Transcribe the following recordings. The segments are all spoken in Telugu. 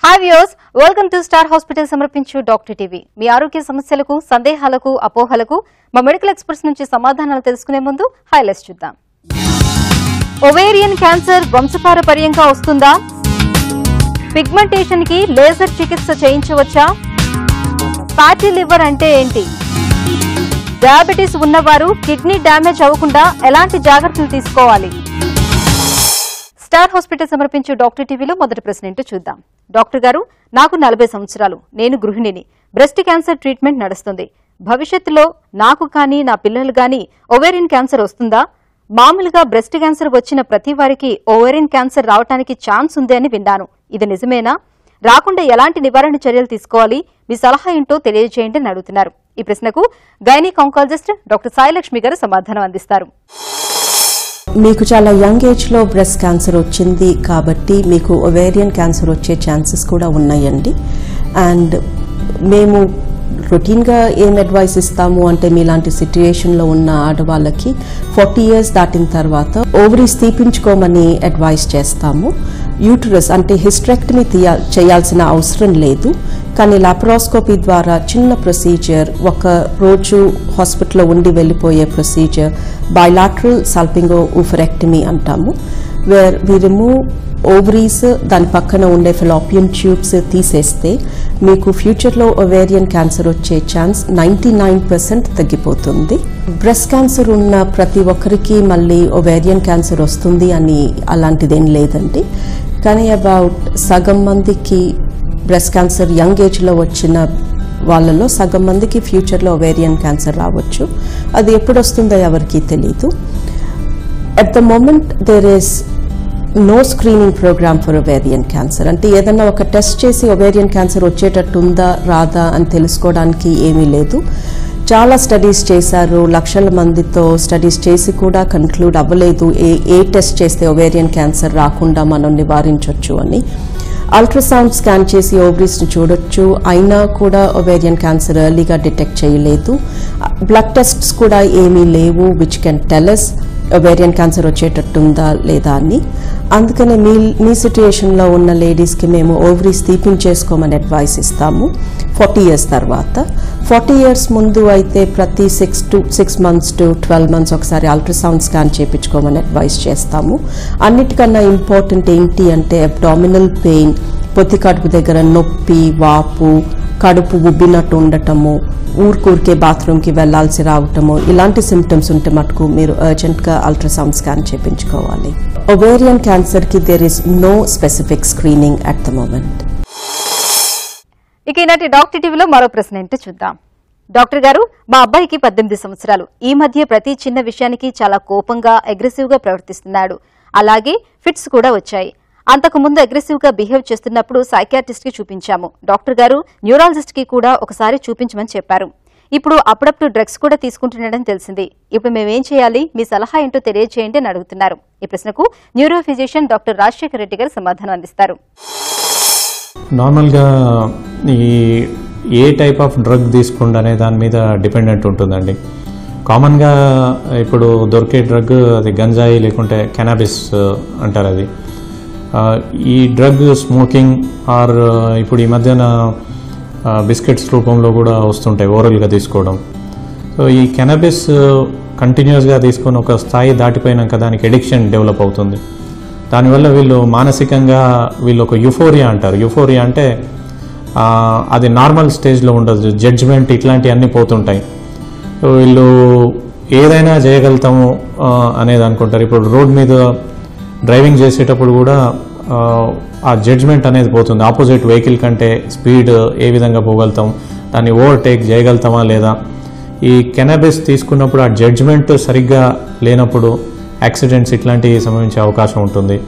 Hi viewers, welcome to star hospital సమర్పించు డాక్టర్ టీవీ. మీ ఆరోగ్య సమస్యలకు, సందేహాలకు, అపోహలకు మా మెడికల్ ఎక్స్పర్ట్స్ నుంచి సమాధానాలు తెలుసుకునే ముందు హైలైట్స్ చూద్దాం. ఓవేరియన్ క్యాన్సర్ వంశపారపర్యంగా వస్తుందా? పిగ్మెంటేషన్ కి లేజర్ చికిత్స చేయించవచ్చా? ఫ్యాటీ లివర్ అంటే ఏంటి? డయాబెటీస్ ఉన్నవారు కిడ్నీ డ్యామేజ్ అవ్వకుండా ఎలాంటి జాగ్రత్తలు తీసుకోవాలి? స్టార్ హాస్పిటల్ సమర్పించే డాక్టర్ టీవీలో మొదటి ప్రశ్న ఏంటో చూద్దాం. డాక్టర్ గారు, నాకు 40 సంవత్సరాలు, నేను గృహిణిని. బ్రెస్ట్ క్యాన్సర్ ట్రీట్మెంట్ నడుస్తుంది. భవిష్యత్తులో నాకు కానీ నా పిల్లలు కానీ ఓవేరియన్ క్యాన్సర్ వస్తుందా? మామూలుగా బ్రెస్ట్ క్యాన్సర్ వచ్చిన ప్రతి వారికి ఓవేరియన్ క్యాన్సర్ రావడానికి ఛాన్స్ ఉంది అని విన్నాను. ఇది నిజమేనా? రాకుండా ఎలాంటి నివారణ చర్యలు తీసుకోవాలి? మీ సలహా ఏంటో తెలియజేయండి అని అడుగుతున్నారు. ఈ ప్రశ్నకు గైనిక్ ఆంకాలజిస్ట్ డాక్టర్ సాయిలక్ష్మి గారు సమాధానం అందిస్తారు. మీకు చాలా యంగ్ ఏజ్లో బ్రెస్ట్ క్యాన్సర్ వచ్చింది కాబట్టి మీకు ఓవేరియన్ క్యాన్సర్ వచ్చే ఛాన్సెస్ కూడా ఉన్నాయండి. అండ్ మేము రొటీన్గా ఏం అడ్వైస్ ఇస్తాము అంటే, మీలాంటి సిట్యుయేషన్లో ఉన్న ఆడవాళ్ళకి 40 years దాటిన తర్వాత ఓవరీస్ తీపించుకోమని అడ్వైస్ చేస్తాము. యూటరస్ అంటే హిస్టరెక్టమీ చేయాల్సిన అవసరం లేదు, కానీ లాప్రోస్కోపీ ద్వారా చిన్న ప్రొసీజర్, ఒక రోజు హాస్పిటల్లో ఉండి వెళ్ళిపోయే ప్రొసీజర్ బైలాటరల్ సల్పింగోఓవరెక్టమీ అంటాము. వేర్ వి రిమూవ్ ఓవరీస్, దాని పక్కన ఉండే ఫెలోపియన్ ట్యూబ్స్ తీసేస్తే మీకు ఫ్యూచర్లో ఓవేరియన్ క్యాన్సర్ వచ్చే ఛాన్స్ 99% తగ్గిపోతుంది. బ్రెస్ట్ క్యాన్సర్ ఉన్న ప్రతి ఒక్కరికి మళ్ళీ ఓవేరియన్ క్యాన్సర్ వస్తుంది అని అలాంటిదేం లేదండి. కానీ అబౌట్ సగం మందికి బ్రెస్ట్ క్యాన్సర్ యంగ్ ఏజ్లో వచ్చిన వాళ్ళలో సగం మందికి ఫ్యూచర్లో ఓవేరియన్ క్యాన్సర్ రావచ్చు. అది ఎప్పుడు వస్తుందో ఎవరికి తెలీదు. At the moment there is no screening programme for ovarian cancer. అంటే ఏదన్నా ఒక టెస్ట్ చేసి ఓవేరియన్ క్యాన్సర్ వచ్చేటట్టు ఉందా రాదా అని తెలుసుకోవడానికి ఏమీ లేదు. చాలా స్టడీస్ చేశారు, లక్షల మందితో స్టడీస్ చేసి కూడా కన్క్లూడ్ అవ్వలేదు ఏ టెస్ట్ చేస్తే ఓవేరియన్ క్యాన్సర్ రాకుండా మనం నివారించవచ్చు అని. అల్ట్రాసౌండ్ స్కాన్ చేసి ఓవరీస్ని చూడొచ్చు, అయినా కూడా ఓవేరియన్ క్యాన్సర్ ఎర్లీగా డిటెక్ట్ చేయలేదు. బ్లడ్ టెస్ట్స్ కూడా ఏమీ లేవు which can tell us ovarian cancer వచ్చేటట్టుందా లేదా అని. అందుకనే మీ సిట్యుయేషన్లో ఉన్న లేడీస్కి మేము ఓవరీస్ తీపించేసుకోమని అడ్వైస్ ఇస్తాము 40 years తర్వాత. 40 years ముందు అయితే ప్రతి 6 months to 12 months ఒకసారి అల్ట్రాసౌండ్ స్కాన్ చేయించుకోమని అడ్వైస్ చేస్తాము. అన్నిటికన్నా ఇంపార్టెంట్ ఏంటి అంటే అబ్డామినల్ పెయిన్, పొత్తి కడుపు దగ్గర నొప్పి, వాపు, కడుపు ఉబ్బినట్టు ఉండటము, ఊరికే బాత్రూమ్కి వెళ్లాల్సి రావటము, ఇలాంటి సిమ్టమ్స్ ఉంటే మటుకు మీరు అర్జెంట్గా అల్ట్రాసౌండ్ స్కాన్ చేయించుకోవాలి. ఓవేరియన్ క్యాన్సర్కి there is no specific screening at the moment. ఇక ఈనాటి డాక్టర్ టీవీలో మరో ప్రశ్న ఏంటో చూద్దాం. డాక్టర్ గారు, మా అబ్బాయికి 18 సంవత్సరాలు. ఈ మధ్య ప్రతి చిన్న విషయానికి చాలా కోపంగా, అగ్రెసివ్ గా ప్రవర్తిస్తున్నాడు. అలాగే ఫిట్స్ కూడా వచ్చాయి. అంతకు ముందు అగ్రెసివ్ గా బిహేవ్ చేస్తున్నప్పుడు సైకియాట్రిస్ట్ కి చూపించాము. డాక్టర్ గారు న్యూరాలజిస్ట్ కి కూడా ఒకసారి చూపించమని చెప్పారు. ఇప్పుడు అప్పుడప్పుడు డ్రగ్స్ కూడా తీసుకుంటున్నాడని తెలిసింది. ఇప్పుడు మేమేం చేయాలి? మీ సలహా ఏంటో తెలియజేయండి అని అడుగుతున్నారు. ఈ ప్రశ్నకు neuro physician doctor Rajasekhar Reddy గారు సమాధానం అందిస్తారు. నార్మల్గా ఏ టైప్ ఆఫ్ డ్రగ్ తీసుకుంటే అనే దాని మీద డిపెండెంట్ ఉంటుందండి. కామన్గా ఇప్పుడు దొరికే డ్రగ్ అది గంజాయి లేకుంటే కెనాబిస్ అంటారు. అది ఈ డ్రగ్ స్మోకింగ్ ఆర్ ఇప్పుడు ఈ మధ్యన బిస్కెట్స్ రూపంలో కూడా వస్తుంటాయి ఓరల్గా తీసుకోవడం. సో ఈ కెనాబిస్ కంటిన్యూస్గా తీసుకొని ఒక స్థాయి దాటిపోయినాక దానికి ఎడిక్షన్ డెవలప్ అవుతుంది. దానివల్ల వీళ్ళు మానసికంగా వీళ్ళు ఒక యుఫోరియా అంటారు. యుఫోరియా అంటే అది నార్మల్ స్టేజ్లో ఉండదు, జడ్జ్మెంట్ ఇట్లాంటివన్నీ పోతుంటాయి. వీళ్ళు ఏదైనా చేయగలుగుతాము అనేది అనుకుంటారు. ఇప్పుడు రోడ్ మీద డ్రైవింగ్ చేసేటప్పుడు కూడా ఆ జడ్జ్మెంట్ అనేది పోతుంది. ఆపోజిట్ వెహికల్ కంటే స్పీడ్ ఏ విధంగా పోగలుగుతాం, దాన్ని ఓవర్టేక్ చేయగలుగుతామా లేదా. ఈ కెనాబిస్ తీసుకున్నప్పుడు ఆ జడ్జ్మెంట్ సరిగ్గా లేనప్పుడు యాక్సిడెంట్స్ ఇట్లాంటివి సంభవించే అవకాశం ఉంటుంది.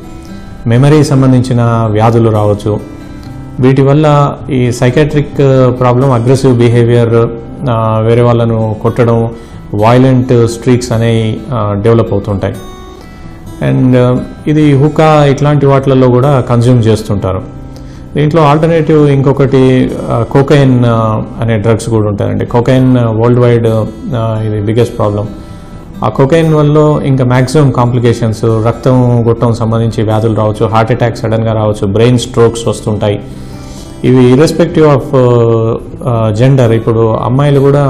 మెమరీ సంబంధించిన వ్యాధులు రావచ్చు. వీటి వల్ల ఈ సైకాట్రిక్ ప్రాబ్లం, అగ్రెసివ్ బిహేవియర్, వేరే వాళ్ళను కొట్టడం, వాయిలెంట్ స్ట్రీక్స్ అనేవి డెవలప్ అవుతుంటాయి. అండ్ ఇది హుకా ఇట్లాంటి వాటిలలో కూడా కన్జ్యూమ్ చేస్తుంటారు. దీంట్లో ఆల్టర్నేటివ్ ఇంకొకటి కోకైన్ అనే డ్రగ్స్ కూడా ఉంటాయండి. కోకైన్ వరల్డ్ వైడ్ ఇది బిగ్గెస్ట్ ప్రాబ్లం. ఆ కోకైన్ వల్ల ఇంకా మ్యాక్సిమం కాంప్లికేషన్స్, రక్తం గుట్టం సంబంధించి వ్యాధులు రావచ్చు, హార్ట్ అటాక్ సడన్గా రావచ్చు, బ్రెయిన్ స్ట్రోక్స్ వస్తుంటాయి. ఇవి ఇర్రెస్పెక్టివ్ ఆఫ్ జెండర్, ఇప్పుడు అమ్మాయిలు కూడా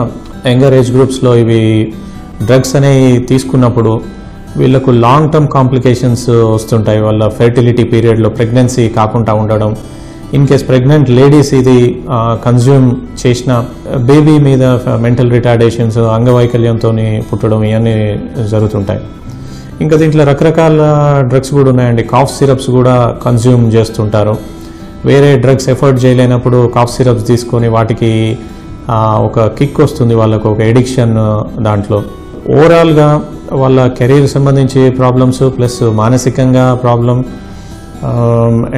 యంగర్ ఏజ్ గ్రూప్స్లో ఇవి డ్రగ్స్ అనేవి తీసుకున్నప్పుడు వీళ్ళకు లాంగ్ టర్మ్ కాంప్లికేషన్స్ వస్తుంటాయి. వాళ్ళ ఫెర్టిలిటీ పీరియడ్లో ప్రెగ్నెన్సీ కాకుండా ఉండడం, ఇన్ కేస్ ప్రెగ్నెంట్ లేడీస్ ఇది కన్జ్యూమ్ చేసిన బేబీ మీద మెంటల్ రిటార్డేషన్స్, అంగవైకల్యంతో పుట్టడం ఇవన్నీ జరుగుతుంటాయి. ఇంకా దీంట్లో రకరకాల డ్రగ్స్ కూడా ఉన్నాయండి. కాఫ్ సిరప్స్ కూడా కన్జ్యూమ్ చేస్తుంటారు. వేరే డ్రగ్స్ ఎఫర్ట్ చేయలేనప్పుడు కాఫ్ సిరప్స్ తీసుకొని వాటికి ఒక కిక్ వస్తుంది, వాళ్ళకు ఒక ఎడిక్షన్. దాంట్లో ఓవరాల్గా వాళ్ళ కెరీర్ సంబంధించి ప్రాబ్లమ్స్ ప్లస్ మానసికంగా ప్రాబ్లం,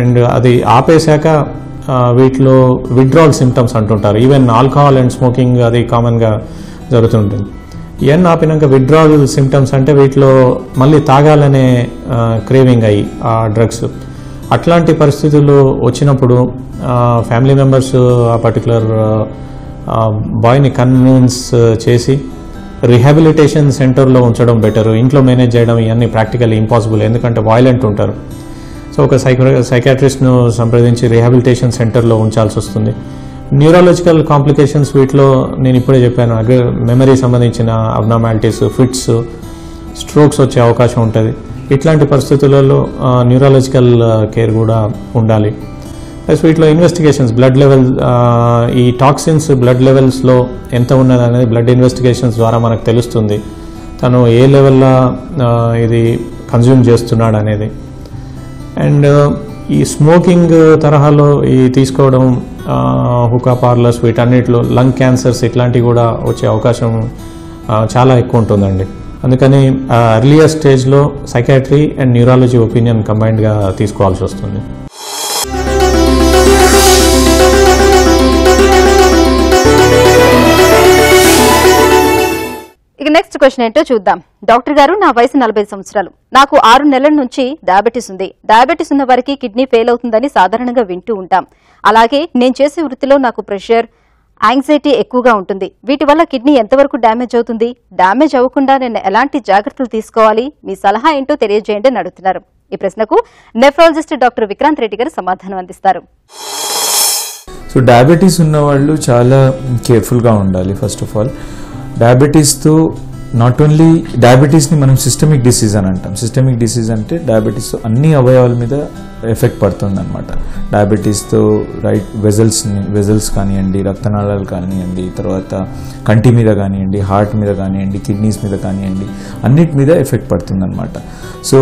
అండ్ అది ఆపేశాక వీటిలో విత్డ్రాల్ సిమ్టమ్స్ అంటుంటారు. ఈవెన్ ఆల్కహాల్ అండ్ స్మోకింగ్ అది కామన్గా జరుగుతుంటుంది. ఇవన్నీ ఆపినాక విత్డ్రాల్ సిమ్టమ్స్ అంటే వీటిలో మళ్ళీ తాగాలనే క్రేవింగ్ అయ్యి ఆ డ్రగ్స్. అట్లాంటి పరిస్థితులు వచ్చినప్పుడు ఫ్యామిలీ మెంబర్స్ ఆ పర్టికులర్ బాయ్ని కన్విన్స్ చేసి రిహాబిలిటేషన్ సెంటర్లో ఉంచడం బెటర్. ఇంట్లో మేనేజ్ చేయడం ఇవన్నీ ప్రాక్టికల్లీ ఇంపాసిబుల్, ఎందుకంటే వైలెంట్ ఉంటారు. సో ఒక సైకాట్రిస్ట్ను సంప్రదించి రిహాబిలిటేషన్ సెంటర్లో ఉంచాల్సి వస్తుంది. న్యూరాలజికల్ కాంప్లికేషన్స్ వీటిలో నేను ఇప్పుడే చెప్పాను, మెమరీ సంబంధించిన అబ్నార్మాలిటీస్, ఫిట్స్, స్ట్రోక్స్ వచ్చే అవకాశం ఉంటుంది. ఇట్లాంటి పరిస్థితులలో న్యూరాలజికల్ కేర్ కూడా ఉండాలి. ప్లస్ వీటిలో ఇన్వెస్టిగేషన్స్, బ్లడ్ లెవెల్, ఈ టాక్సిన్స్ బ్లడ్ లెవెల్స్లో ఎంత ఉన్నది అనేది బ్లడ్ ఇన్వెస్టిగేషన్స్ ద్వారా మనకు తెలుస్తుంది, తను ఏ లెవెల్లో ఇది కన్జ్యూమ్ చేస్తున్నాడు అనేది. అండ్ ఈ స్మోకింగ్ తరహాలో ఈ తీసుకోవడం, హుకా పార్లర్స్, వీటన్నిటిలో లంగ్ క్యాన్సర్స్ ఇట్లాంటివి కూడా వచ్చే అవకాశం చాలా ఎక్కువ ఉంటుందండి. అందుకని ఎర్లియర్ స్టేజ్లో సైకాట్రీ అండ్ న్యూరాలజీ ఒపీనియన్ కంబైన్డ్గా తీసుకోవాల్సి వస్తుంది. ఇక నెక్స్ట్ క్వశ్చన్ ఏంటో చూద్దాం. డాక్టర్ గారు, నా వయసు 40 సంవత్సరాలు. నాకు 6 నెలల నుంచి డయాబెటీస్ ఉంది. డయాబెటీస్ ఉన్న వారికి కిడ్నీ ఫెయిల్ అవుతుందని సాధారణంగా వింటూ ఉంటాం. అలాగే నేను చేసే వృత్తిలో నాకు ప్రెషర్, యాంగ్జైటీ ఎక్కువగా ఉంటుంది. వీటి వల్ల కిడ్నీ ఎంతవరకు డ్యామేజ్ అవుతుంది? డ్యామేజ్ అవ్వకుండా నేను ఎలాంటి జాగ్రత్తలు తీసుకోవాలి? మీ సలహా ఏంటో తెలియజేయండి అని అడుగుతున్నారు. ఈ ప్రశ్నకు నెఫ్రాలజిస్ట్ డాక్టర్ విక్రాంత్ రెడ్డి గారు సమాధానం అందిస్తారు. సో డయాబెటీస్ ఉన్న వాళ్ళు చాలా కేర్ఫుల్గా ఉండాలి. ఫస్ట్ ఆఫ్ ఆల్ డయాబెటీస్తో నాట్ ఓన్లీ డయాబెటీస్ని మనం సిస్టమిక్ డిసీజ్ అని అంటాం. సిస్టమిక్ డిసీజ్ అంటే డయాబెటీస్తో అన్ని అవయవాల మీద ఎఫెక్ట్ పడుతుంది అనమాట. డయాబెటీస్తో వెజల్స్ కానివ్వండి, రక్తనాళాలు కానివ్వండి, తర్వాత కంటి మీద కానివ్వండి, హార్ట్ మీద కానివ్వండి, కిడ్నీస్ మీద కానివ్వండి, అన్నిటి మీద ఎఫెక్ట్ పడుతుంది అనమాట. So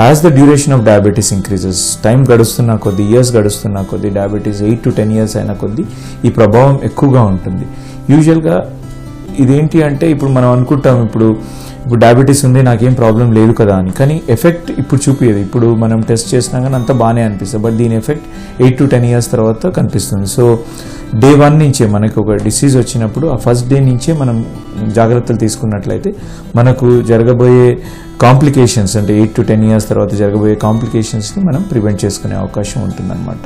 as the duration of diabetes increases, time గడుస్తున్న కొద్దీ, ఇయర్స్ గడుస్తున్న కొద్దీ, డయాబెటీస్ 8 to 10 years అయిన కొద్దీ ఈ ప్రభావం ఎక్కువగా ఉంటుంది. యూజువల్గా ఇదేంటి అంటే ఇప్పుడు మనం అనుకుంటాం ఇప్పుడు డయాబెటీస్ ఉంది, నాకేం ప్రాబ్లం లేదు కదా అని, కానీ ఎఫెక్ట్ ఇప్పుడు చూపించేది. ఇప్పుడు మనం టెస్ట్ చేసినా కానీ అంతా బాగానే అనిపిస్తుంది, బట్ దీని ఎఫెక్ట్ 8 to 10 years తర్వాత కనిపిస్తుంది. సో డే 1 నుంచే మనకు ఒక డిసీజ్ వచ్చినప్పుడు ఆ ఫస్ట్ డే నుంచే మనం జాగ్రత్తలు తీసుకున్నట్లయితే మనకు జరగబోయే కాంప్లికేషన్స్, అంటే 8 to 10 years తర్వాత జరగబోయే కాంప్లికేషన్స్ని మనం ప్రివెంట్ చేసుకునే అవకాశం ఉంటుందన్నమాట.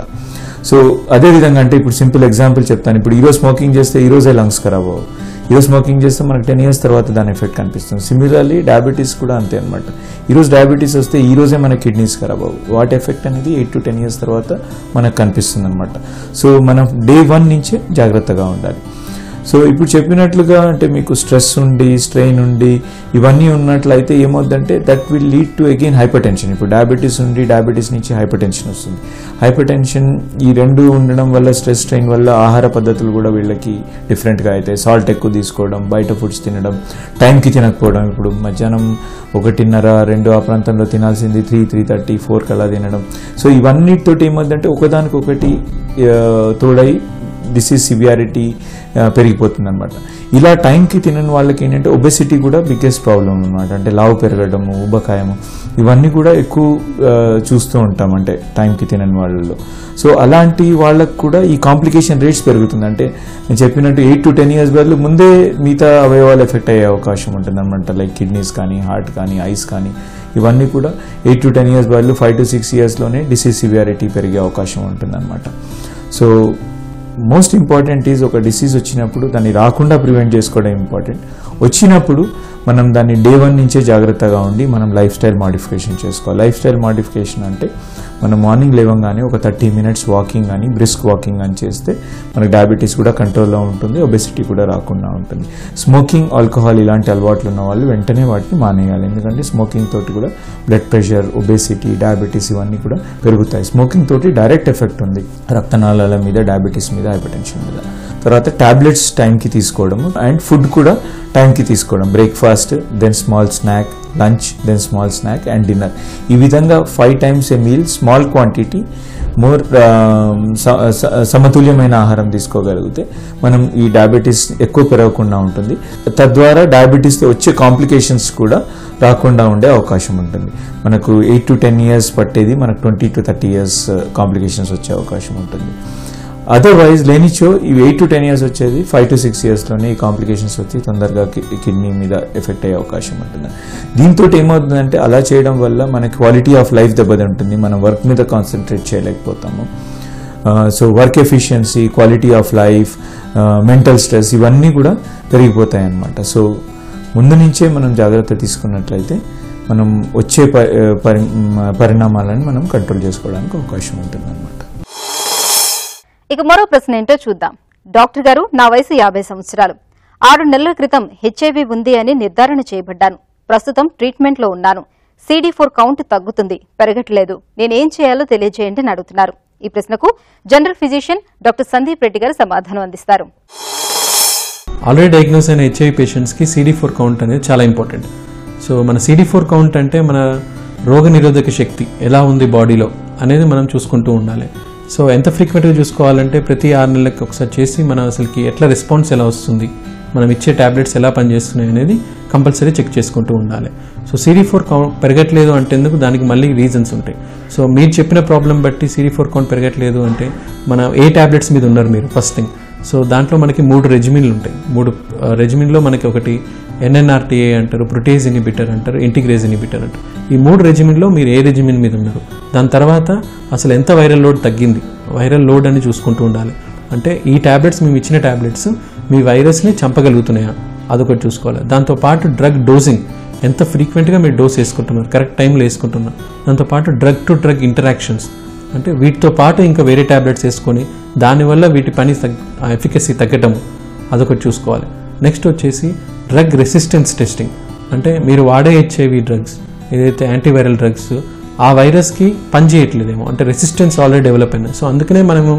సో అదేవిధంగా అంటే ఇప్పుడు సింపుల్ ఎగ్జాంపుల్ చెప్తాను. ఇప్పుడు ఈరోజు స్మోకింగ్ చేస్తే ఈరోజే లంగ్స్ ఖరాబ్ అవ్వవు. ఈరోజు స్మోకింగ్ చేస్తే మనకు 10 years తర్వాత దాని ఎఫెక్ట్ కనిపిస్తుంది. సిమిలర్లీ డయాబెటీస్ కూడా అంతే అనమాట. ఈరోజు డయాబెటీస్ వస్తే ఈరోజే మన కిడ్నీస్ ఖరాబ్ అవ్వవు. వాటి ఎఫెక్ట్ అనేది 8 to 10 years తర్వాత మనకు కనిపిస్తుంది అనమాట. సో మనం డే 1 నుంచే జాగ్రత్తగా ఉండాలి. సో ఇప్పుడు చెప్పినట్లుగా అంటే మీకు స్ట్రెస్ ఉండి, స్ట్రెయిన్ ఉండి, ఇవన్నీ ఉన్నట్లయితే ఏమవుతుందంటే that will lead to again hyper tension. ఇప్పుడు డయాబెటీస్ ఉండి డయాబెటీస్ నుంచి హైపర్ టెన్షన్ వస్తుంది. హైపర్ టెన్షన్ ఈ రెండు ఉండడం వల్ల, స్ట్రెస్, స్ట్రెయిన్ వల్ల ఆహార పద్ధతులు కూడా వీళ్ళకి డిఫరెంట్గా అవుతాయి. సాల్ట్ ఎక్కువ తీసుకోవడం, బయట ఫుడ్స్ తినడం, టైంకి తినకపోవడం. ఇప్పుడు మధ్యాహ్నం 1:30, 2 ఆ ప్రాంతంలో తినాల్సింది 3, 3:30, 4 అలా తినడం. సో ఇవన్నిటితోటి ఏమవుతుందంటే ఒకదానికొకటి తోడై డిసీజ్ సివియారిటీ పెరిగిపోతుంది అనమాట. ఇలా టైంకి తినని వాళ్ళకి ఏంటంటే ఒబెసిటీ కూడా బిగ్గెస్ట్ ప్రాబ్లం అనమాట. అంటే లావు పెరగడము, ఉబకాయము, ఇవన్నీ కూడా ఎక్కువ చూస్తూ ఉంటాం అంటే టైంకి తినని వాళ్ళలో. సో అలాంటి వాళ్ళకు కూడా ఈ కాంప్లికేషన్ రేట్స్ పెరుగుతుంది. అంటే నేను చెప్పినట్టు 8 to 10 years బదులు ముందే మిగతా అవయవాలు ఎఫెక్ట్ అయ్యే అవకాశం ఉంటుంది అనమాట. లైక్ కిడ్నీస్ కానీ, హార్ట్ కానీ, ఐస్ కానీ, ఇవన్నీ కూడా 8 to 10 years బదులు 5 to 6 yearsలోనే డిసీజ్ సివియారిటీ పెరిగే అవకాశం ఉంటుంది అనమాట. సో మోస్ట్ ఇంపార్టెంట్ ఈజ్ ఒక డిసీజ్ వచ్చినప్పుడు దాన్ని రాకుండా ప్రివెంట్ చేసుకోవడం ఇంపార్టెంట్. వచ్చినప్పుడు మనం దాన్ని డే 1 నుంచే జాగ్రత్తగా ఉండి మనం లైఫ్ స్టైల్ మాడిఫికేషన్ చేసుకోవాలి. లైఫ్ స్టైల్ మాడిఫికేషన్ అంటే మనం మార్నింగ్ లేవగానే ఒక 30 minutes వాకింగ్ కానీ బ్రిస్క్ వాకింగ్ కానీ చేస్తే మనకు డయాబెటీస్ కూడా కంట్రోల్లో ఉంటుంది, ఒబెసిటీ కూడా రాకుండా ఉంటుంది. స్మోకింగ్, ఆల్కహాల్ ఇలాంటి అలవాట్లు ఉన్న వాళ్ళు వెంటనే వాటిని మానేయాలి. ఎందుకంటే స్మోకింగ్ తోటి కూడా బ్లడ్ ప్రెషర్, ఒబెసిటీ, డయాబెటీస్ ఇవన్నీ కూడా పెరుగుతాయి. స్మోకింగ్ తోటి డైరెక్ట్ ఎఫెక్ట్ ఉంది రక్తనాళాల మీద, డయాబెటీస్ మీద, హైపర్టెన్షన్ మీద. తర్వాత టాబ్లెట్స్ టైంకి తీసుకోవడం అండ్ ఫుడ్ కూడా టైంకి తీసుకోవడం. Breakfast, then small snack, lunch, then small snack and dinner. ఈ విధంగా 5 times a meal, small quantity, more సమతుల్యమైన ఆహారం తీసుకోగలిగితే మనం ఈ డయాబెటీస్ ఎక్కువ పెరగకుండా ఉంటుంది. తద్వారా డయాబెటీస్తో వచ్చే కాంప్లికేషన్స్ కూడా రాకుండా ఉండే అవకాశం ఉంటుంది. మనకు 8 to 10 years పట్టేది మనకు 20 to 30 years కాంప్లికేషన్స్ వచ్చే అవకాశం ఉంటుంది. అదర్వైజ్ లేనిచో ఇవి 8 to 10 years వచ్చేది 5 to 6 yearsలోనే ఈ కాంప్లికేషన్స్ వచ్చి తొందరగా కిడ్నీ మీద ఎఫెక్ట్ అయ్యే అవకాశం ఉంటుంది. దీంతో ఏమవుతుందంటే అలా చేయడం వల్ల మన క్వాలిటీ ఆఫ్ లైఫ్ దెబ్బతింటుంది, మనం వర్క్ మీద కాన్సన్ట్రేట్ చేయలేకపోతాము. So work efficiency, quality of life, mental stress ఇవన్నీ కూడా పెరిగిపోతాయి అన్నమాట. సో ముందు నుంచే మనం జాగ్రత్త తీసుకున్నట్లయితే మనం వచ్చే పరిణామాలను మనం కంట్రోల్ చేసుకోవడానికి అవకాశం ఉంటుంది అన్నమాట. ఇక మరో ప్రశ్న ఏంటో చూద్దాం. డాక్టర్ గారు, నా వయసు 50 సంవత్సరాలు. 6 నెలల క్రితం హెచ్ఐవి ఉంది అని నిర్ధారణ చేయబడ్డాను. ప్రస్తుతం ట్రీట్మెంట్లో ఉన్నాను. CD4 కౌంట్ తగ్గుతుంది, పెరగట్లేదు. నేనేం చేయాలో తెలియజేయండి అని అడుగుతున్నారు. ఈ ప్రశ్నకు general physician doctor Sandeep Reddy గారు సమాధానం అందిస్తారు. ఆల్రెడీ డయాగ్నోస్ అయిన హెచ్ఐవి పేషెంట్స్కి CD4 కౌంట్ అనేది చాలా ఇంపార్టెంట్. సో మన CD4 కౌంట్ అంటే మన రోగ నిరోధక శక్తి ఎలా ఉంది బాడీలో అనేది మనం చూసుకుంటూ ఉండాలి. సో ఎంత ఫ్రీక్వెంట్గా చూసుకోవాలంటే ప్రతి 6 నెలలకు ఒకసారి చేసి మనం అసలుకి ఎట్లా రెస్పాన్స్ ఎలా వస్తుంది, మనం ఇచ్చే ట్యాబ్లెట్స్ ఎలా పనిచేస్తున్నాయి అనేది కంపల్సరీ చెక్ చేసుకుంటూ ఉండాలి. సో CD4 కౌంట్ పెరగట్లేదు అంటే ఎందుకు, దానికి మళ్ళీ రీజన్స్ ఉంటాయి. సో మీరు చెప్పిన ప్రాబ్లం బట్టి CD4 కౌంట్ పెరగట్లేదు అంటే మన ఏ ట్యాబ్లెట్స్ మీద ఉన్నారు మీరు ఫస్ట్ థింగ్. సో దాంట్లో మనకి 3 రెజిమిన్లు ఉంటాయి. 3 రెజిమిన్లో మనకి ఒకటి NNRTA అంటారు, ప్రొటేజ్ ఇనిబిటర్ అంటారు, ఇంటిగ్రేజ్ ఇనిబిటర్ అంటారు. ఈ 3 రెజిమిన్లో మీరు ఏ రెజిమిన్ మీద ఉన్నారు, దాని తర్వాత అసలు ఎంత వైరల్ లోడ్ తగ్గింది, వైరల్ లోడ్ అని చూసుకుంటూ ఉండాలి. అంటే ఈ ట్యాబ్లెట్స్, మేము ఇచ్చిన ట్యాబ్లెట్స్ మీ వైరస్ని చంపగలుగుతున్నాయా అదొకటి చూసుకోవాలి. దాంతోపాటు డ్రగ్ డోసింగ్, ఎంత ఫ్రీక్వెంట్గా మీరు డోస్ వేసుకుంటున్నారు, కరెక్ట్ టైంలో వేసుకుంటున్నారు. దాంతోపాటు డ్రగ్ టు డ్రగ్ ఇంటరాక్షన్స్, అంటే వీటితో పాటు ఇంకా వేరే ట్యాబ్లెట్స్ వేసుకొని దానివల్ల వీటి పని ఎఫికసీ తగ్గటం అదొకటి చూసుకోవాలి. నెక్స్ట్ వచ్చేసి డ్రగ్ రెసిస్టెన్స్ టెస్టింగ్, అంటే మీరు వాడే హెచ్ఐవి డ్రగ్స్ ఏదైతే యాంటీవైరల్ డ్రగ్స్ ఆ వైరస్కి పనిచేయట్లేదేమో, అంటే రెసిస్టెన్స్ ఆల్రెడీ డెవలప్ అయినాయి. సో అందుకనే మనము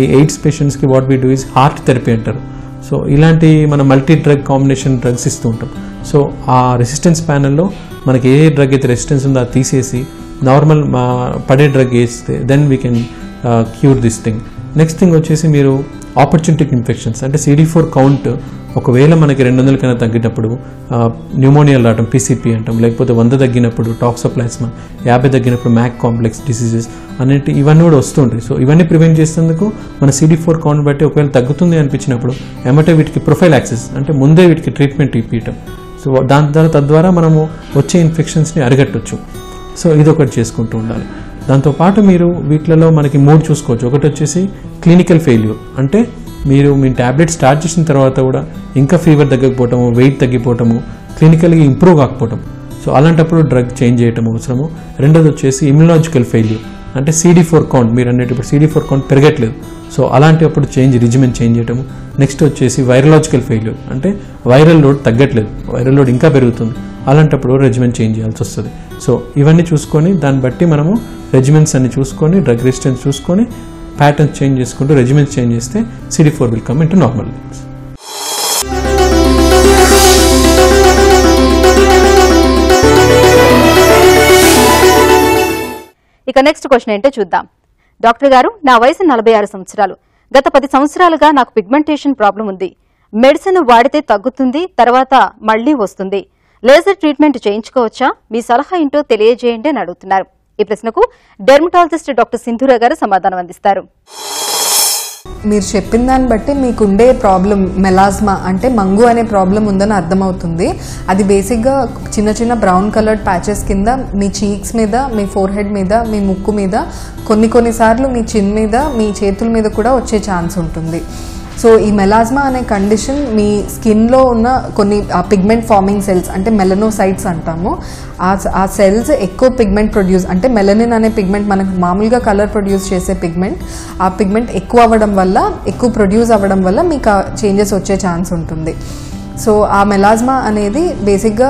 ఈ ఎయిడ్స్ పేషెంట్స్కి what we do is heart therapy అంటారు. సో ఇలాంటి మన మల్టీ డ్రగ్ కాంబినేషన్ డ్రగ్స్ ఇస్తూ ఉంటాం. సో ఆ రెసిస్టెన్స్ ప్యానల్లో మనకి ఏ డ్రగ్ అయితే రెసిస్టెన్స్ ఉందో అది తీసేసి నార్మల్ పడే డ్రగ్ వేస్తే then we can cure this thing. Next thing వచ్చేసి మీరు ఆపర్చునిటిక్ ఇన్ఫెక్షన్స్, అంటే CD4 కౌంట్ ఒకవేళ మనకి 200 కన్నా తగ్గినప్పుడు న్యూమోనియా రావడం, PCP అంటాం, లేకపోతే 100 తగ్గినప్పుడు టాక్సోప్లాస్మా, 50 తగ్గినప్పుడు మ్యాక్ కాంప్లెక్స్ డిసీజెస్ అనేటి ఇవన్నీ కూడా వస్తుంటాయి. సో ఇవన్నీ ప్రివెంట్ చేసేందుకు మన CD4 కౌంట్ బట్టి ఒకవేళ తగ్గుతుంది అనిపించినప్పుడు ఏమంటే వీటికి ప్రొఫైలాక్సిస్, అంటే ముందే వీటికి ట్రీట్మెంట్ ఇప్పించడం. సో తద్వారా మనము వచ్చే ఇన్ఫెక్షన్స్ని అరిగట్టవచ్చు. సో ఇదొకటి చేసుకుంటూ ఉండాలి. దాంతోపాటు మీరు వీటిలలో మనకి 3 చూసుకోవచ్చు. ఒకటి వచ్చేసి క్లినికల్ ఫెయిల్యూర్, అంటే మీరు మీ ట్యాబ్లెట్ స్టార్ట్ చేసిన తర్వాత కూడా ఇంకా ఫీవర్ తగ్గకపోవటము, వెయిట్ తగ్గిపోవటము, క్లినికల్గా ఇంప్రూవ్ కాకపోవటం. సో అలాంటప్పుడు డ్రగ్ చేంజ్ చేయటం అవసరము. రెండోది వచ్చేసి ఇమ్యునాలజికల్ ఫెయిల్యూర్, అంటే CD4 కౌంట్ మీరు అన్నట్టు CD4 కౌంట్ పెరగట్లేదు. సో అలాంటప్పుడు రిజిమెన్ చేంజ్ చేయటము. నెక్స్ట్ వచ్చేసి వైరలాజికల్ ఫెయిల్యూర్, అంటే వైరల్ లోడ్ తగ్గట్లేదు, వైరల్ లోడ్ ఇంకా పెరుగుతుంది. అలాంటప్పుడు రెజిమెన్ చేంజ్ చేయాల్సి వస్తుంది. సో ఇవన్నీ చూసుకొని దాన్ని బట్టి మనము రెజిమెన్స్ అన్ని చూసుకొని, డ్రగ్ రెసిస్టెన్స్ చూసుకొని, ప్యాటర్న్స్ చేంజ్ చేసుకుంటూ రెజిమెన్స్ చేంజ్ చేస్తే CD4 will come into normal levels. ఇక నెక్స్ట్ క్వశ్చన్ ఏంటో చూద్దాం. డాక్టర్ గారు, నా వయసు 46 సంవత్సరాలు. గత 10 సంవత్సరాలుగా నాకు పిగ్మెంటేషన్ ప్రాబ్లం ఉంది. మెడిసిన్ వాడితే తగ్గుతుంది, తర్వాత మళ్లీ వస్తుంది. Laser treatment చేయించుకోవచ్చా? మీ సలహా ఏంటో తెలియజేయండి అని అడుగుతున్నారు. ఈ ప్రశ్నకు డెర్మటాలజిస్ట్ డాక్టర్ సింధూరా గారు సమాధానం అందిస్తారు. మీరు చెప్పిన దాన్ని బట్టి మీకుండే ప్రాబ్లం మెలాస్మా అంటే మంగు అనే ప్రాబ్లం ఉందని అర్థమవుతుంది. అది బేసిక్గా చిన్న చిన్న బ్రౌన్ కలర్డ్ ప్యాచెస్ కింద మీ చీక్స్ మీద, మీ ఫోర్ హెడ్ మీద, మీ ముక్కు మీద, కొన్నిసార్లు మీ చిన్ మీద, మీ చేతుల మీద కూడా వచ్చే ఛాన్స్ ఉంటుంది. సో ఈ మెలాస్మా అనే కండిషన్ మీ స్కిన్లో ఉన్న కొన్ని పిగ్మెంట్ ఫార్మింగ్ సెల్స్ అంటే మెలనోసైట్స్ అంటాము. ఆ సెల్స్ ఎక్కువ పిగ్మెంట్ ప్రొడ్యూస్ అంటే మెలనిన్ అనే పిగ్మెంట్ మనకు మామూలుగా కలర్ ప్రొడ్యూస్ చేసే పిగ్మెంట్, ఆ పిగ్మెంట్ ఎక్కువ అవ్వడం వల్ల, ఎక్కువ ప్రొడ్యూస్ అవ్వడం వల్ల మీకు ఆ చేంజెస్ వచ్చే ఛాన్స్ ఉంటుంది. సో ఆ మెలాస్మా అనేది బేసిక్గా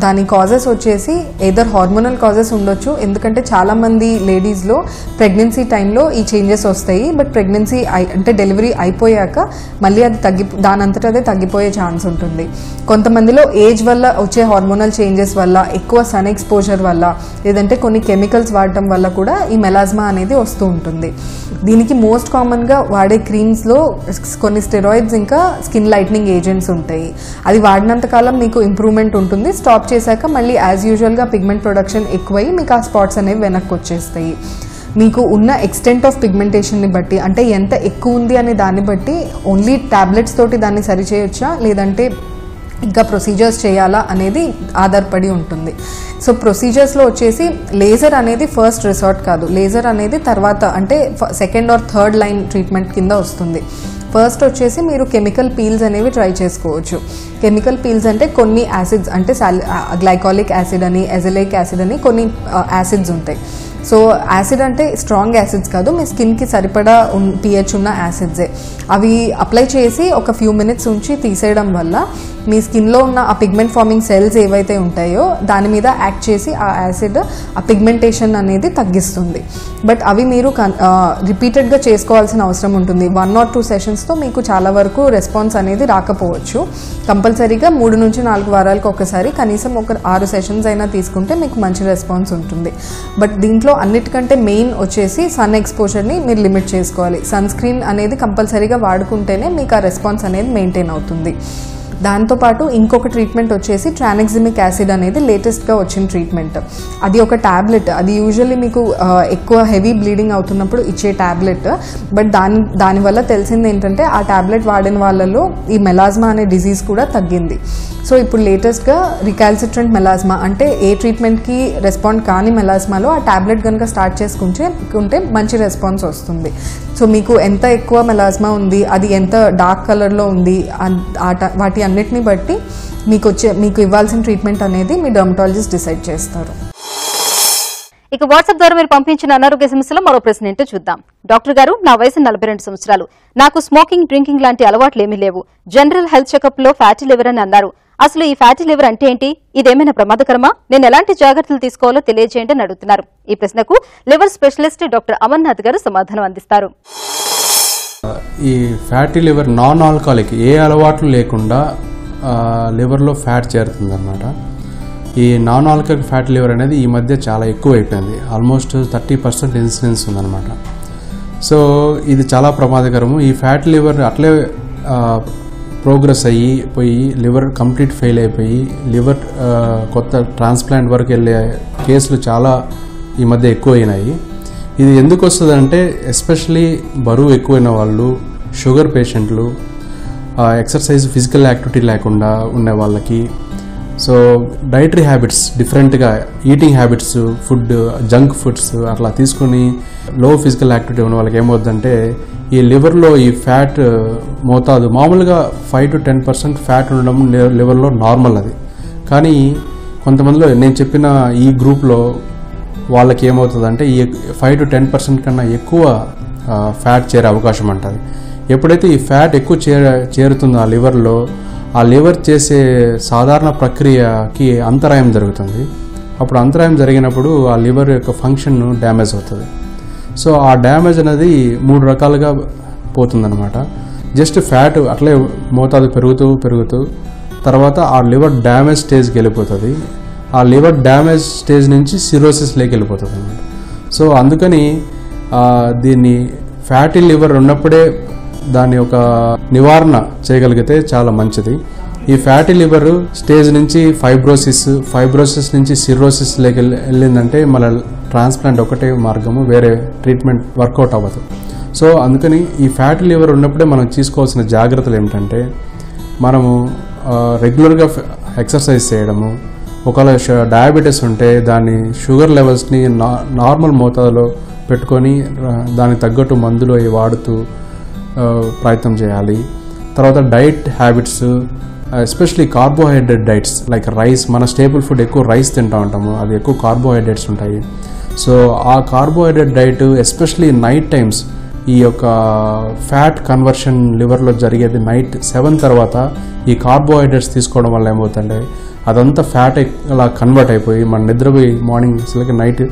దాని కాజెస్ వచ్చేసి ఏదర్ హార్మోనల్ కాజెస్ ఉండొచ్చు, ఎందుకంటే చాలామంది లేడీస్లో ప్రెగ్నెన్సీ టైంలో ఈ చేంజెస్ వస్తాయి. బట్ ప్రెగ్నెన్సీ అంటే డెలివరీ అయిపోయాక మళ్ళీ అది దానంతట అదే తగ్గిపోయే ఛాన్స్ ఉంటుంది. కొంతమందిలో ఏజ్ వల్ల వచ్చే హార్మోనల్ చేంజెస్ వల్ల, ఎక్కువ సన్ ఎక్స్పోజర్ వల్ల, లేదంటే కొన్ని కెమికల్స్ వాడటం వల్ల కూడా ఈ మెలాస్మా అనేది వస్తూ ఉంటుంది. దీనికి మోస్ట్ కామన్గా వాడే క్రీమ్స్లో కొన్ని స్టెరాయిడ్స్ ఇంకా స్కిన్ లైట్నింగ్ ఏజెంట్స్ ఉంటాయి. అది వాడినంతకాలం మీకు ఇంప్రూవ్మెంట్ ఉంటుంది. స్టాప్ చేశాక మళ్ళీ యాజ్ యూజువల్గా పిగ్మెంట్ ప్రొడక్షన్ ఎక్కువై మీకు ఆ స్పాట్స్ అనేవి వెనక్కి వచ్చేస్తాయి. మీకు ఉన్న ఎక్స్టెంట్ ఆఫ్ పిగ్మెంటేషన్ని బట్టి, అంటే ఎంత ఎక్కువ ఉంది అనే దాన్ని బట్టి ఓన్లీ టాబ్లెట్స్ తోటి దాన్ని సరిచేయొచ్చా లేదంటే ఇంకా ప్రొసీజర్స్ చేయాలా అనేది ఆధారపడి ఉంటుంది. సో ప్రొసీజర్స్లో వచ్చేసి లేజర్ అనేది ఫస్ట్ రిసార్ట్ కాదు, లేజర్ అనేది తర్వాత అంటే second or third line treatment కింద వస్తుంది. ఫస్ట్ వచ్చేసి మీరు కెమికల్ పీల్స్ అనేవి ట్రై చేసుకోవచ్చు. కెమికల్ పీల్స్ అంటే కొన్ని యాసిడ్స్ అంటే గ్లైకాలిక్ యాసిడ్ అని, ఎజలిక్ యాసిడ్ అని కొన్ని యాసిడ్స్ ఉంటాయి. సో యాసిడ్ అంటే స్ట్రాంగ్ యాసిడ్స్ కాదు, మీ స్కిన్కి సరిపడా pH ఉన్న యాసిడ్సే. అవి అప్లై చేసి ఒక ఫ్యూ మినిట్స్ ఉంచి తీసేయడం వల్ల మీ స్కిన్లో ఉన్న ఆ పిగ్మెంట్ ఫార్మింగ్ సెల్స్ ఏవైతే ఉంటాయో దాని మీద యాక్ట్ చేసి ఆ యాసిడ్ ఆ పిగ్మెంటేషన్ అనేది తగ్గిస్తుంది. బట్ అవి మీరు రిపీటెడ్గా చేసుకోవాల్సిన అవసరం ఉంటుంది. 1 or 2 సెషన్స్తో మీకు చాలా వరకు రెస్పాన్స్ అనేది రాకపోవచ్చు. కంపల్సరీగా 3 నుంచి 4 వారాలకు ఒకసారి కనీసం ఒక 6 సెషన్స్ అయినా తీసుకుంటే మీకు మంచి రెస్పాన్స్ ఉంటుంది. బట్ దీంట్లో అన్నిటికంటే మెయిన్ వచ్చేసి సన్ ఎక్స్పోజర్ని మీరు లిమిట్ చేసుకోవాలి. సన్ స్క్రీన్ అనేది కంపల్సరీగా వాడుకుంటేనే మీకు ఆ రెస్పాన్స్ అనేది మెయింటైన్ అవుతుంది. దాంతోపాటు ఇంకొక ట్రీట్మెంట్ వచ్చేసి ట్రానెక్సిమిక్ యాసిడ్ అనేది లేటెస్ట్గా వచ్చిన ట్రీట్మెంట్. అది ఒక ట్యాబ్లెట్, అది యూజువల్లీ మీకు ఎక్కువ హెవీ బ్లీడింగ్ అవుతున్నప్పుడు ఇచ్చే ట్యాబ్లెట్. బట్ దానివల్ల తెలిసింది ఏంటంటే ఆ ట్యాబ్లెట్ వాడిన వాళ్ళలో ఈ మెలాస్మా అనే డిజీజ్ కూడా తగ్గింది. సో ఇప్పుడు లేటెస్ట్గా రికాల్సిట్రెంట్ మెలాస్మా అంటే ఏ ట్రీట్మెంట్కి రెస్పాండ్ కాని మెలాస్మాలో ఆ ట్యాబ్లెట్ కనుక స్టార్ట్ చేసుకుంటే మంచి రెస్పాన్స్ వస్తుంది. సో మీకు ఎంత ఎక్కువ మెలాస్మా ఉంది, అది ఎంత డార్క్ కలర్లో ఉంది, వాటి అన్నిటిని బట్టి మీకు ఇవ్వాల్సిన ట్రీట్మెంట్ అనేది మీ డర్మటాలజిస్ట్ డిసైడ్ చేస్తారు. ఇక వాట్సాప్ ద్వారా మీరు పంపించిన అనారోగ్య సమస్యలో మరో ప్రశ్న ఏంటో చూద్దాం. డాక్టర్ గారు, నా వయసు 42 సంవత్సరాలు. నాకు స్మోకింగ్, డ్రింకింగ్ లాంటి అలవాట్లు ఏమీ లేవు. జనరల్ హెల్త్ చెకప్ లో ఫ్యాటీ లివర్ అని అన్నారు. అసలు ఈ ఫ్యాటీ లివర్ అంటే ఏంటి? ఇదేమైనా ప్రమాదకరమా? నేను ఎలాంటి జాగ్రత్తలు తీసుకోవాలో తెలియజేయండి అని అడుగుతున్నారు. ఈ ప్రశ్నకు లివర్ స్పెషలిస్ట్ డాక్టర్ అమర్నాథ్ గారు సమాధానం అందిస్తారు. ఈ ఫ్యాటీ లివర్ నాన్ ఆల్కహాలిక్, ఏ అలవాట్లు లేకుండా లివర్లో ఫ్యాట్ చేరుతుందన్నమాట. ఈ నాన్ ఆల్కహాలిక్ ఫ్యాటీ లివర్ అనేది ఈ మధ్య చాలా ఎక్కువ అయిపోయింది. ఆల్మోస్ట్ 30% ఇన్సిడెన్స్ ఉందన్నమాట. సో ఇది చాలా ప్రమాదకరము. ఈ ఫ్యాటీ లివర్ అట్లే ప్రోగ్రెస్ పోయి లివర్ కంప్లీట్ ఫెయిల్ అయిపోయి లివర్ కొత్త ట్రాన్స్ప్లాంట్ వరకు వెళ్ళే కేసులు చాలా ఈ మధ్య ఎక్కువైనాయి. ఇది ఎందుకు వస్తుందంటే ఎస్పెషలీ బరువు ఎక్కువైన వాళ్ళు, షుగర్ పేషెంట్లు, ఎక్సర్సైజ్ ఫిజికల్ యాక్టివిటీ లేకుండా ఉండే వాళ్ళకి, సో డైటరీ హ్యాబిట్స్ డిఫరెంట్గా eating habits, food junk foods అట్లా తీసుకుని లో ఫిజికల్ యాక్టివిటీ ఉన్న వాళ్ళకి ఏమవుతుందంటే ఈ లివర్లో ఈ ఫ్యాట్ మోతాదు మామూలుగా 5 to 10% ఫ్యాట్ ఉండడం లివర్లో నార్మల్. అది కానీ కొంతమందిలో నేను చెప్పిన ఈ గ్రూప్లో వాళ్ళకి ఏమవుతుందంటే ఈ 5 to 10% కన్నా ఎక్కువ ఫ్యాట్ చేరే అవకాశం ఉంటుంది. ఎప్పుడైతే ఈ ఫ్యాట్ ఎక్కువ చేరుతుందో ఆ లివర్లో, ఆ లివర్ చేసే సాధారణ ప్రక్రియకి అంతరాయం జరుగుతుంది. అప్పుడు అంతరాయం జరిగినప్పుడు ఆ లివర్ యొక్క ఫంక్షన్ డ్యామేజ్ అవుతుంది. సో ఆ డ్యామేజ్ అనేది 3 రకాలుగా పోతుందన్నమాట. జస్ట్ ఫ్యాట్ అట్లే మోతాదు పెరుగుతూ తర్వాత ఆ లివర్ డ్యామేజ్ స్టేజ్కి వెళ్ళిపోతుంది. ఆ లివర్ డ్యామేజ్ స్టేజ్ నుంచి సిరోసిస్లోకి వెళ్ళిపోతుంది అన్నమాట. సో అందుకని దీన్ని ఫ్యాటీ లివర్ ఉన్నప్పుడే దాని ఒక నివారణ చేయగలిగితే చాలా మంచిది. ఈ ఫ్యాటీ లివర్ స్టేజ్ నుంచి ఫైబ్రోసిస్ నుంచి సిరోసిస్లోకి వెళ్ళిందంటే మన ట్రాన్స్ప్లాంట్ ఒకటే మార్గము, వేరే ట్రీట్మెంట్ వర్కౌట్ అవ్వదు. సో అందుకని ఈ ఫ్యాటీ లివర్ ఉన్నప్పుడే మనం తీసుకోవాల్సిన జాగ్రత్తలు ఏమిటంటే మనము రెగ్యులర్గా ఎక్సర్సైజ్ చేయడము, ఒకవేళ డయాబెటీస్ ఉంటే దాని షుగర్ లెవెల్స్ని నార్మల్ మోతాదులో పెట్టుకొని దానికి తగ్గట్టు మందులు అవి వాడుతూ ప్రయత్నం చేయాలి. తర్వాత diet habits, especially carbohydrate diets like rice. మన స్టేబుల్ ఫుడ్ ఎక్కువ రైస్ తింటూ ఉంటాము, అది ఎక్కువ కార్బోహైడ్రేట్స్ ఉంటాయి. సో ఆ carbohydrate diet especially night times, ఈ యొక్క ఫ్యాట్ కన్వర్షన్ లివర్లో జరిగేది నైట్ 7 తర్వాత ఈ కార్బోహైడ్రేట్స్ తీసుకోవడం వల్ల ఏమవుతుందంటే అదంతా ఫ్యాట్ అలా కన్వర్ట్ అయిపోయి మన నిద్రపోయి మార్నింగ్ అసలుకి నైట్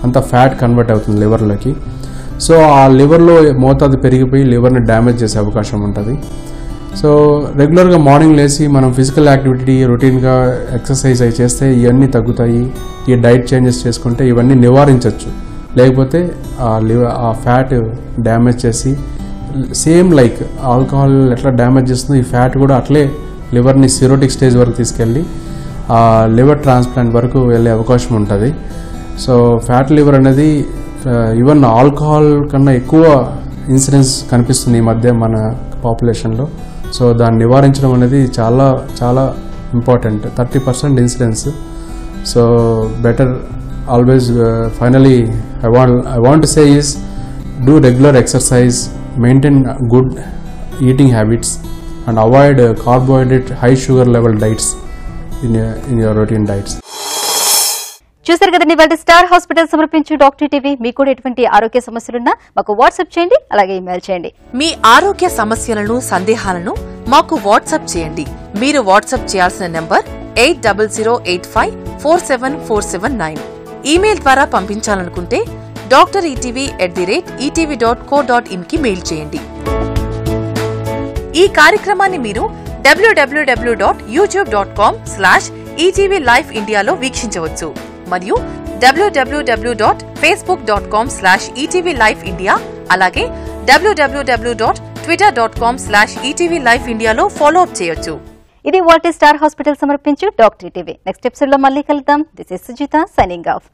అంతా ఫ్యాట్ కన్వర్ట్ అవుతుంది లివర్లోకి. సో ఆ లివర్లో మోతాదు పెరిగిపోయి లివర్ని డ్యామేజ్ చేసే అవకాశం ఉంటుంది. సో రెగ్యులర్గా మార్నింగ్ లేచి మనం ఫిజికల్ యాక్టివిటీ రొటీన్గా ఎక్సర్సైజ్ అవి చేస్తే ఇవన్నీ తగ్గుతాయి. ఈ డైట్ చేంజెస్ చేసుకుంటే ఇవన్నీ నివారించవచ్చు. లేకపోతే ఆ ఫ్యాట్ డ్యామేజ్ చేసి సేమ్ లైక్ ఆల్కహాల్ ఎట్లా డ్యామేజ్ చేస్తుందో ఈ ఫ్యాట్ కూడా అట్లే లివర్ని సిరోటిక్ స్టేజ్ వరకు తీసుకెళ్ళి లివర్ ట్రాన్స్ప్లాంట్ వరకు వెళ్ళే అవకాశం ఉంటుంది. సో ఫ్యాట్ లివర్ అనేది ఈవెన్ ఆల్కహాల్ కన్నా ఎక్కువ ఇన్సిడెన్స్ కనిపిస్తుంది ఈ మధ్య మన పాపులేషన్లో. సో దాన్ని నివారించడం అనేది చాలా చాలా important. 30% incidence. So better always finally I want to say is do regular exercise, maintain good eating habits and avoid carbohydrate high sugar level diets in your routine diets. చూసారు కదండి ఇవాళ స్టార్ హాస్పిటల్ సమర్పించు డాక్టర్ టీవీ. మీకు కూడా ఎటువంటి ఆరోగ్య సమస్యలున్నా మాకు వాట్సాప్ చేయండి, అలాగే ఇమెయిల్ చేయండి. మీ ఆరోగ్య సమస్యలను సందేహాలను మాకు వాట్సాప్ చేయండి. మీరు వాట్సాప్ చేయాల్సిన నంబర్ 8008547479. ఈమెయిల్ ద్వారా పంపించాలనుకుంటే doctor@etv.co.in కి మెయిల్ చేయండి. ఈ కార్యక్రమాన్ని మీరు www.youtube.com/etvlifeindia లో వీక్షించవచ్చు మరియు www.facebook.com/etvlifeindia అలాగే www.twitter.com/etvlifeindia లో ఫాలో అప్ చేయొచ్చు. ఇది వాటి స్టార్ హాస్పిటల్ సమర్పించు డాక్టర్ టీవీ. నెక్స్ట్ ఎపిసోడ్ లో మళ్ళీ కలుద్దాం. This is Sujitha signing off.